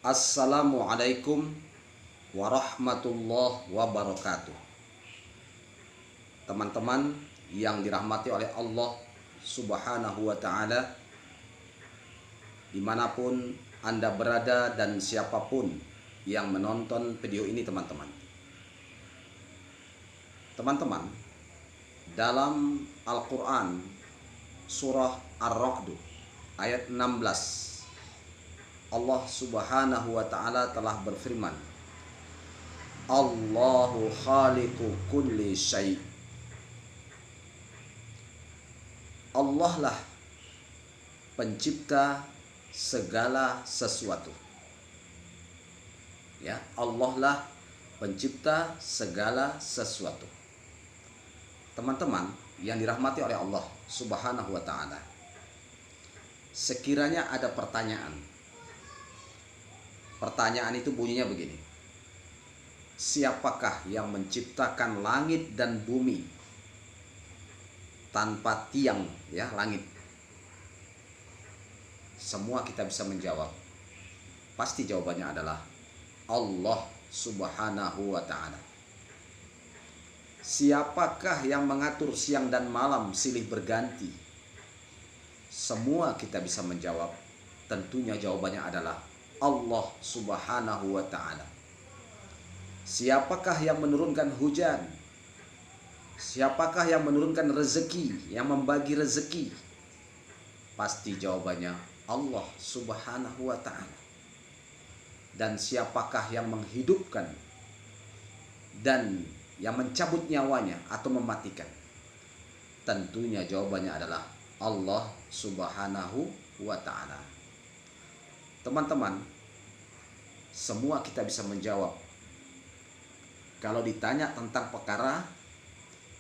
Assalamualaikum warahmatullahi wabarakatuh. Teman-teman yang dirahmati oleh Allah Subhanahu wa ta'ala, dimanapun Anda berada dan siapapun yang menonton video ini, teman-teman. Teman-teman, dalam Al-Quran surah Ar-Ra'd ayat 16, Allah Subhanahu wa ta'ala telah berfirman, Allahu khaliqu kulli syai'. Allah lah pencipta segala sesuatu. Ya, Allah lah pencipta segala sesuatu. Teman-teman yang dirahmati oleh Allah Subhanahu wa ta'ala, sekiranya ada pertanyaan itu bunyinya begini: siapakah yang menciptakan langit dan bumi tanpa tiang, ya, langit? Semua kita bisa menjawab. Pasti jawabannya adalah Allah Subhanahu wa ta'ala. Siapakah yang mengatur siang dan malam silih berganti? Semua kita bisa menjawab. Tentunya jawabannya adalah Allah Subhanahu wa ta'ala. Siapakah yang menurunkan hujan? Siapakah yang menurunkan rezeki, yang membagi rezeki? Pasti jawabannya Allah Subhanahu wa ta'ala. Dan siapakah yang menghidupkan dan yang mencabut nyawanya atau mematikan? Tentunya jawabannya adalah Allah Subhanahu wa ta'ala. Teman-teman, semua kita bisa menjawab kalau ditanya tentang perkara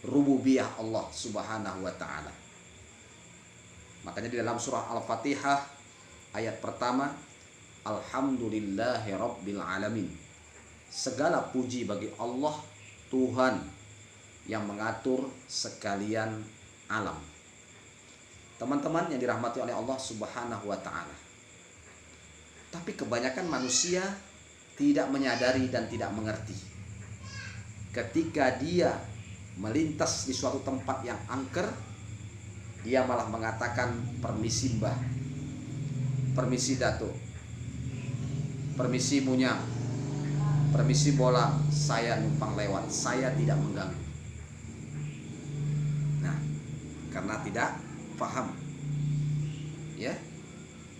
rububiyah Allah Subhanahu wa ta'ala. Makanya di dalam surah Al-Fatihah ayat pertama, Alhamdulillahi Rabbil Alamin. Segala puji bagi Allah, Tuhan yang mengatur sekalian alam. Teman-teman yang dirahmati oleh Allah Subhanahu wa ta'ala, tapi kebanyakan manusia tidak menyadari dan tidak mengerti. Ketika dia melintas di suatu tempat yang angker, dia malah mengatakan, permisi mbah, permisi datuk, permisi munyang, permisi bola, saya numpang lewat, saya tidak mengganggu. Nah, karena tidak paham, ya.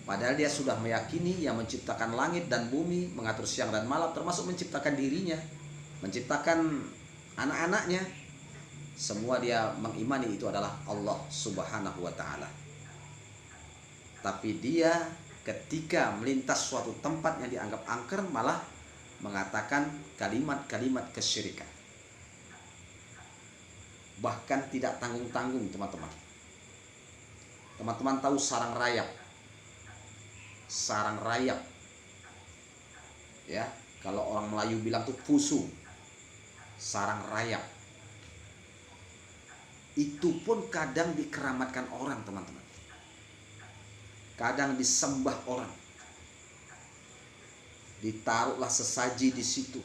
Padahal dia sudah meyakini yang menciptakan langit dan bumi, mengatur siang dan malam, termasuk menciptakan dirinya, menciptakan anak-anaknya. Semua dia mengimani itu adalah Allah Subhanahu wa ta'ala. Tapi dia ketika melintas suatu tempat yang dianggap angker, malah mengatakan kalimat-kalimat kesyirikan. Bahkan tidak tanggung-tanggung, teman-teman. Teman-teman tahu sarang rayap? Sarang rayap, ya, kalau orang Melayu bilang tuh pusu, sarang rayap. Itu pun kadang dikeramatkan orang, teman-teman. Kadang disembah orang. Ditaruhlah sesaji di situ.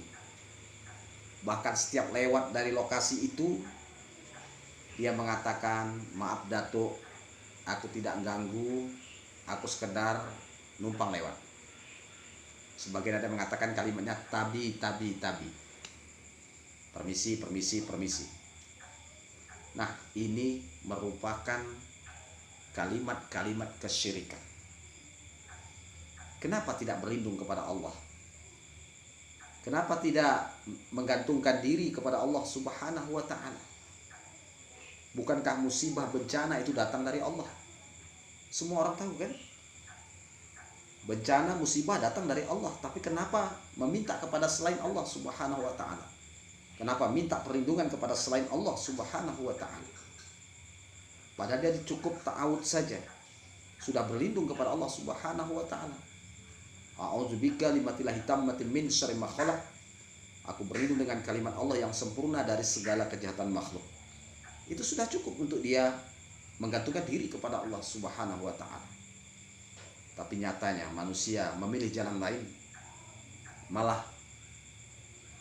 Bahkan setiap lewat dari lokasi itu, dia mengatakan, maaf datuk, aku tidak ganggu, aku sekedar numpang lewat. Sebagian ada mengatakan kalimatnya tabi. Permisi. Nah, ini merupakan kalimat-kalimat kesyirikan. Kenapa tidak berlindung kepada Allah? Kenapa tidak menggantungkan diri kepada Allah Subhanahu wa ta'ala? Bukankah musibah bencana itu datang dari Allah? Semua orang tahu kan? Bencana musibah datang dari Allah. Tapi kenapa meminta kepada selain Allah Subhanahu wa ta'ala? Kenapa minta perlindungan kepada selain Allah Subhanahu wa ta'ala? Padahal dia cukup ta'awud saja, sudah berlindung kepada Allah Subhanahu wa ta'ala. A'udzubika limatillahi tammatin min syarri ma khalaq. Aku berlindung dengan kalimat Allah yang sempurna dari segala kejahatan makhluk. Itu sudah cukup untuk dia menggantungkan diri kepada Allah Subhanahu wa ta'ala. Tapi nyatanya manusia memilih jalan lain. malah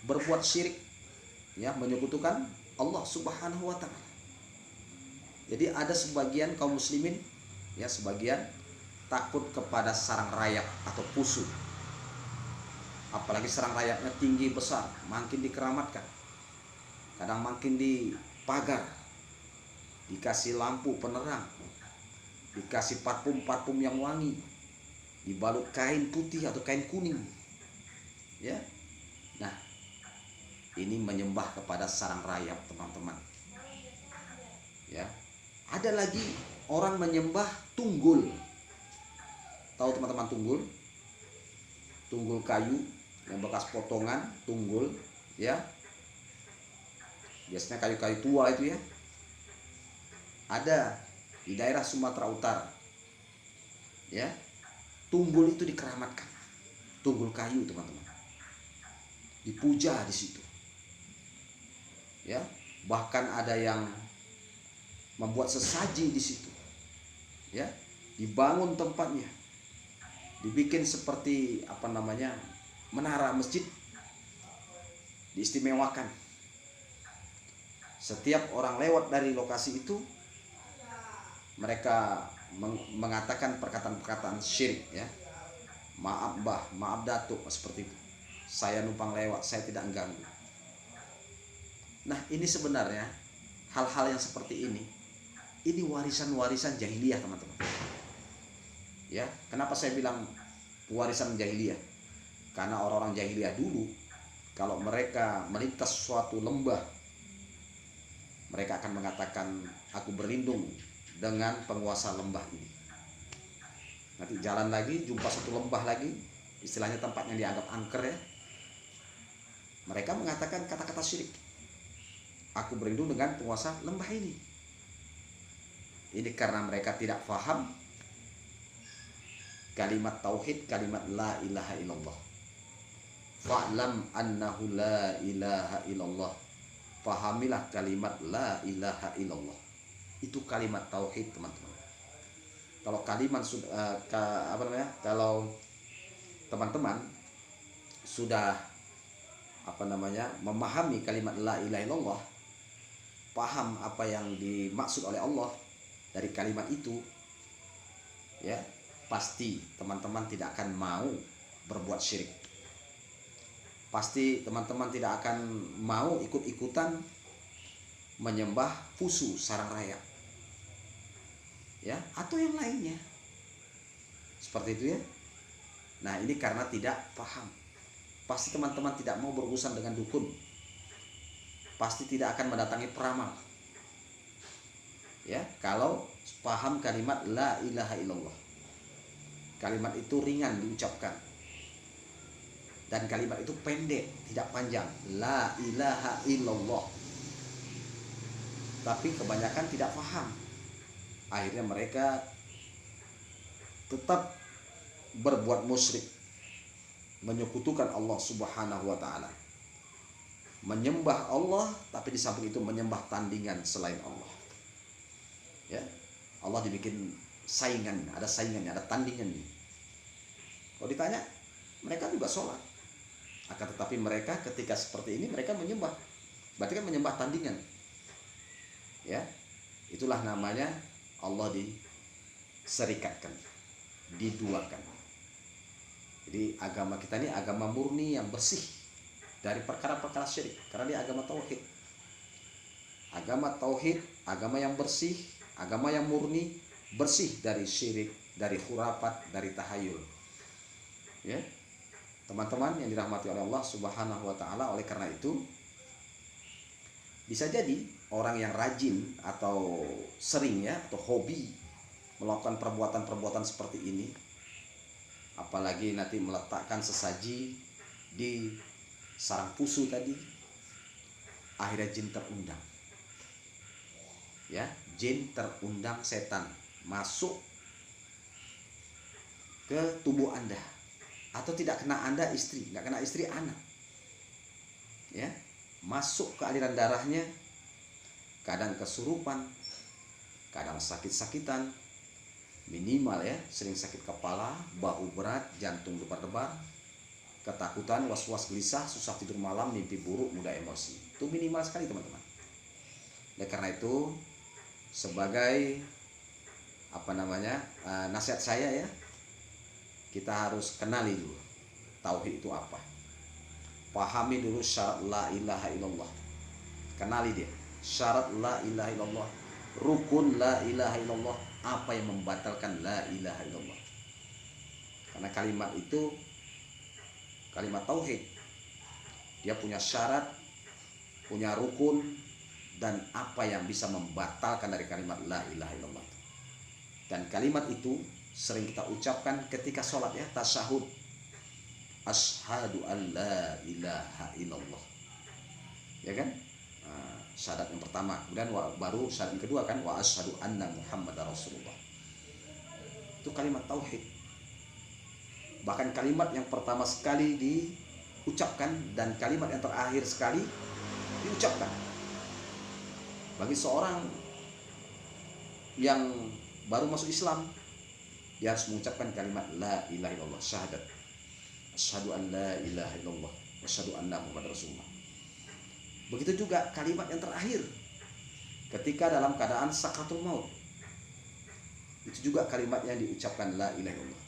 berbuat syirik, ya, menyekutukan Allah Subhanahu wa taala. Jadi ada sebagian kaum muslimin, ya, sebagian takut kepada sarang rayap atau pusu. Apalagi sarang rayapnya tinggi besar, makin dikeramatkan. Kadang makin dipagar, dikasih lampu penerang, dikasih parfum yang wangi, dibalut kain putih atau kain kuning, ya. Nah, ini menyembah kepada sarang rayap, teman-teman, ya. Ada lagi orang menyembah tunggul. Tahu teman-teman tunggul? Tunggul kayu yang bekas potongan, tunggul, ya. Biasanya kayu-kayu tua itu, ya. Ada di daerah Sumatera Utara, ya. Tunggul itu dikeramatkan. Tunggul kayu, teman-teman. Dipuja di situ. Ya, bahkan ada yang membuat sesaji di situ, ya, dibangun tempatnya, dibikin seperti menara masjid, diistimewakan. Setiap orang lewat dari lokasi itu, mereka mengatakan perkataan-perkataan syirik, ya, maaf mbah, maaf datuk, seperti itu, saya numpang lewat, saya tidak mengganggu. Nah, ini sebenarnya hal-hal yang seperti ini warisan-warisan jahiliyah, teman-teman. Ya, kenapa saya bilang warisan jahiliyah? Karena orang-orang jahiliyah dulu, kalau mereka melintas suatu lembah, mereka akan mengatakan, aku berlindung dengan penguasa lembah ini. Nanti jalan lagi, jumpa satu lembah lagi, istilahnya tempatnya dianggap angker, ya. Mereka mengatakan kata-kata syirik. Aku berlindung dengan penguasa lembah ini. Ini karena mereka tidak paham kalimat tauhid, kalimat la ilaha illallah. Fa'lam annahu la ilaha illallah. Pahamilah kalimat la ilaha illallah. Itu kalimat tauhid, teman-teman. Kalau kalimat kalau teman-teman sudah memahami kalimat la ilaha illallah, paham apa yang dimaksud oleh Allah dari kalimat itu, ya, pasti teman-teman tidak akan mau berbuat syirik. Pasti teman-teman tidak akan mau ikut-ikutan menyembah pusu, sarang rayap, ya, atau yang lainnya. Seperti itu, ya. Nah, ini karena tidak paham. Pasti teman-teman tidak mau berurusan dengan dukun. Pasti tidak akan mendatangi peramal, ya, kalau paham kalimat la ilaha illallah. Kalimat itu ringan diucapkan, dan kalimat itu pendek, tidak panjang, la ilaha illallah. Tapi kebanyakan tidak paham. Akhirnya mereka tetap berbuat musyrik, menyekutukan Allah Subhanahu wa taala. Menyembah Allah, tapi di samping itu menyembah tandingan selain Allah. Ya, Allah dibikin saingan, ada saingannya, ada tandingannya. Kalau ditanya, mereka juga sholat. Akan tetapi mereka ketika seperti ini mereka menyembah, berarti kan menyembah tandingan. Ya, itulah namanya Allah diserikatkan, diduakan. Jadi agama kita ini agama murni yang bersih dari perkara-perkara syirik, karena dia agama tauhid. Agama tauhid, agama yang bersih, agama yang murni, bersih dari syirik, dari khurafat, dari tahayul. Ya, teman-teman yang dirahmati oleh Allah Subhanahu wa taala, oleh karena itu bisa jadi orang yang rajin atau sering, ya, atau hobi melakukan perbuatan-perbuatan seperti ini, apalagi nanti meletakkan sesaji di sarang pusu tadi, akhirnya jin terundang. Ya, jin terundang setan masuk ke tubuh Anda, atau tidak kena Anda istri, nggak kena istri anak, ya, masuk ke aliran darahnya, kadang kesurupan, kadang sakit-sakitan, minimal, ya, sering sakit kepala, bahu berat, jantung debar-debar, ketakutan, was-was, gelisah, susah tidur malam, mimpi buruk, mudah emosi. Itu minimal sekali teman-teman. Oleh karena itu, sebagai nasihat saya ya, kita harus kenali dulu tauhid itu apa. Pahami dulu syarat la ilaha illallah. Kenali dia. Syarat la ilaha illallah, rukun la ilaha illallah, apa yang membatalkan la ilaha illallah. Karena kalimat itu kalimat tauhid. Dia punya syarat, punya rukun, dan apa yang bisa membatalkan dari kalimat la ilaha illallah. Dan kalimat itu sering kita ucapkan ketika sholat ya, tasyahud. Asyhadu an la ilaha illallah. Ya kan? Syahadat yang pertama, kemudian baru syahadat yang kedua kan, wa asyhadu anna muhammadar rasulullah. Itu kalimat tauhid. Bahkan kalimat yang pertama sekali diucapkan dan kalimat yang terakhir sekali diucapkan. Bagi seorang yang baru masuk Islam, dia harus mengucapkan kalimat la ilaha illallah, syahadat. Asyhadu an la ilaha illallah wa asyhadu anna muhammadar rasulullah. Begitu juga kalimat yang terakhir ketika dalam keadaan sakratul maut. Itu juga kalimat yang diucapkan la ilaha illallah.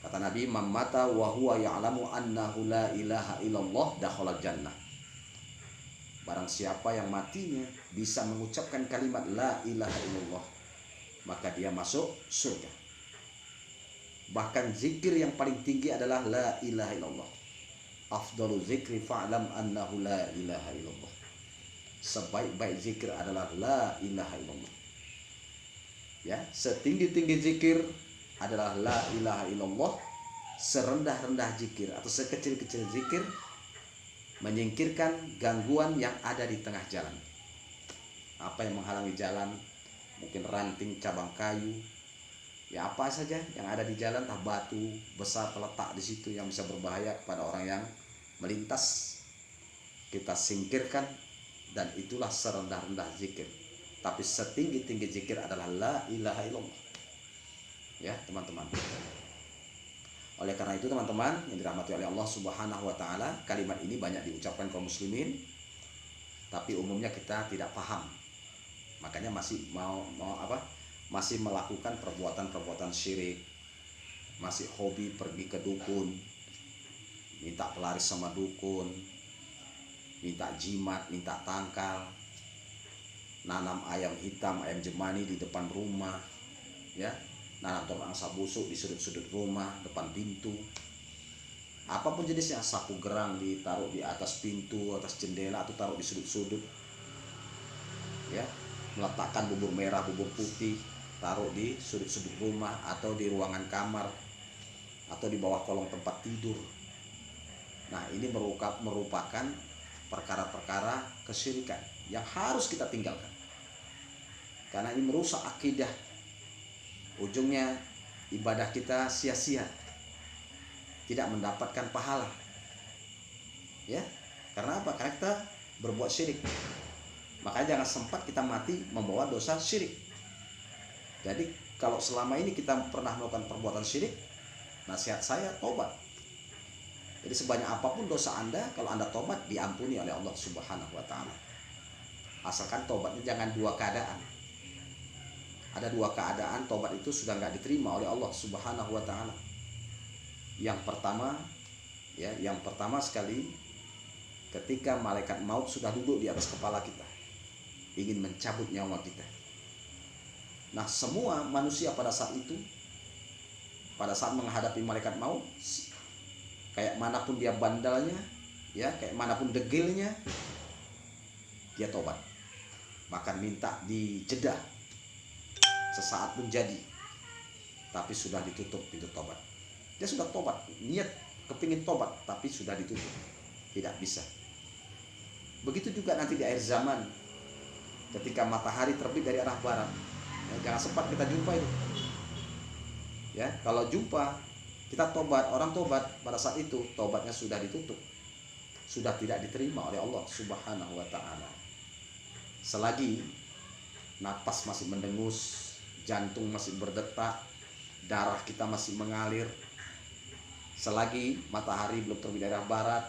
Kata Nabi, "Man mata wa huwa ya'lamu annahu la ilaha illallah dakhala jannah." Barang siapa yang matinya bisa mengucapkan kalimat la ilaha illallah, maka dia masuk surga. Bahkan zikir yang paling tinggi adalah la ilaha illallah. Afdalu zikri fa'lam annahu la ilaha illallah. Sebaik-baik zikir adalah la ilaha illallah. Ya, setinggi-tinggi zikir adalah la ilaha illallah. Serendah-rendah zikir atau sekecil-kecil zikir menyingkirkan gangguan yang ada di tengah jalan. Apa yang menghalangi jalan? Mungkin ranting, cabang kayu, ya apa saja yang ada di jalan, entah batu besar terletak di situ yang bisa berbahaya kepada orang yang melintas, kita singkirkan. Dan itulah serendah-rendah zikir. Tapi setinggi-tinggi zikir adalah la ilaha illallah. Ya teman-teman. Oleh karena itu teman-teman yang dirahmati oleh Allah Subhanahu wa taala, kalimat ini banyak diucapkan kaum muslimin, tapi umumnya kita tidak paham. Makanya masih masih melakukan perbuatan-perbuatan syirik, masih hobi pergi ke dukun, minta pelaris sama dukun, minta jimat, minta tangkal, nanam ayam hitam, ayam jemani di depan rumah, ya, nanam tong angsa busuk di sudut-sudut rumah, depan pintu, apapun jenisnya, sapu gerang ditaruh di atas pintu, atas jendela, atau taruh di sudut-sudut, ya, meletakkan bubur merah, bubur putih, taruh di sudut-sudut rumah atau di ruangan kamar atau di bawah kolong tempat tidur. Nah, ini merupakan perkara-perkara kesyirikan yang harus kita tinggalkan, karena ini merusak akidah. Ujungnya ibadah kita sia-sia, tidak mendapatkan pahala. Ya, karena apa? Karena kita berbuat syirik. Makanya jangan sempat kita mati membawa dosa syirik. Jadi kalau selama ini kita pernah melakukan perbuatan syirik, nasihat saya tobat. Jadi sebanyak apapun dosa Anda, kalau Anda tobat diampuni oleh Allah Subhanahu wa taala. Asalkan tobatnya jangan dua keadaan. Ada dua keadaan tobat itu sudah nggak diterima oleh Allah Subhanahu wa taala. Yang pertama sekali, ketika malaikat maut sudah duduk di atas kepala kita, ingin mencabut nyawa kita. Nah, semua manusia pada saat itu, pada saat menghadapi malaikat maut, kayak manapun dia bandalnya, ya, kayak manapun degilnya, dia tobat. Bahkan minta dijeda, sesaat pun jadi. Tapi sudah ditutup pintu tobat. Dia sudah tobat, niat kepingin tobat, tapi sudah ditutup, tidak bisa. Begitu juga nanti di akhir zaman, ketika matahari terbit dari arah barat, ya, jangan sempat kita jumpa itu. Ya, kalau jumpa kita tobat, orang tobat pada saat itu tobatnya sudah ditutup, sudah tidak diterima oleh Allah Subhanahu wa taala. Selagi napas masih mendengus, jantung masih berdetak, darah kita masih mengalir, selagi matahari belum terbit dari arah barat,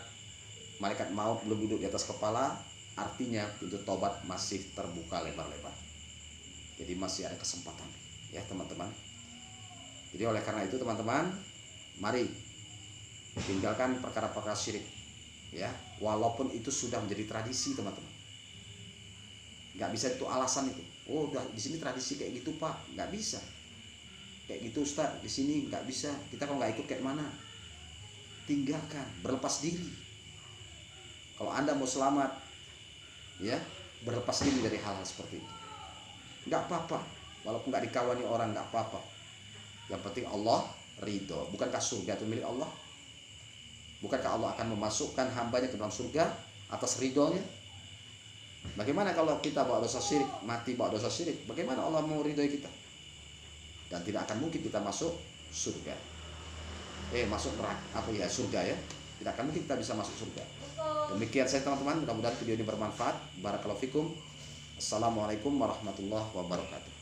malaikat maut belum duduk di atas kepala, artinya pintu tobat masih terbuka lebar-lebar. Jadi masih ada kesempatan, ya teman-teman. Jadi oleh karena itu teman-teman, mari tinggalkan perkara-perkara syirik, ya. Walaupun itu sudah menjadi tradisi teman-teman. Nggak bisa itu alasan itu. Oh, udah di sini tradisi kayak gitu Pak, nggak bisa. Kayak gitu Ustaz, di sini nggak bisa. Kita kalau nggak ikut kayak mana? Tinggalkan, berlepas diri. Kalau Anda mau selamat, ya, berlepas diri dari hal-hal seperti itu. Nggak apa-apa, walaupun nggak dikawani orang, nggak apa-apa. Yang penting Allah ridho. Bukankah surga itu milik Allah? Bukankah Allah akan memasukkan hambanya ke dalam surga atas ridhonya? Bagaimana kalau kita bawa dosa syirik, mati bawa dosa syirik? Bagaimana Allah mau ridhoi kita? Dan tidak akan mungkin kita masuk surga. Masuk neraka, surga ya. Tidak akan mungkin kita bisa masuk surga. Demikian saya teman-teman, mudah-mudahan video ini bermanfaat. Barakallahu fikum. Assalamualaikum warahmatullahi wabarakatuh.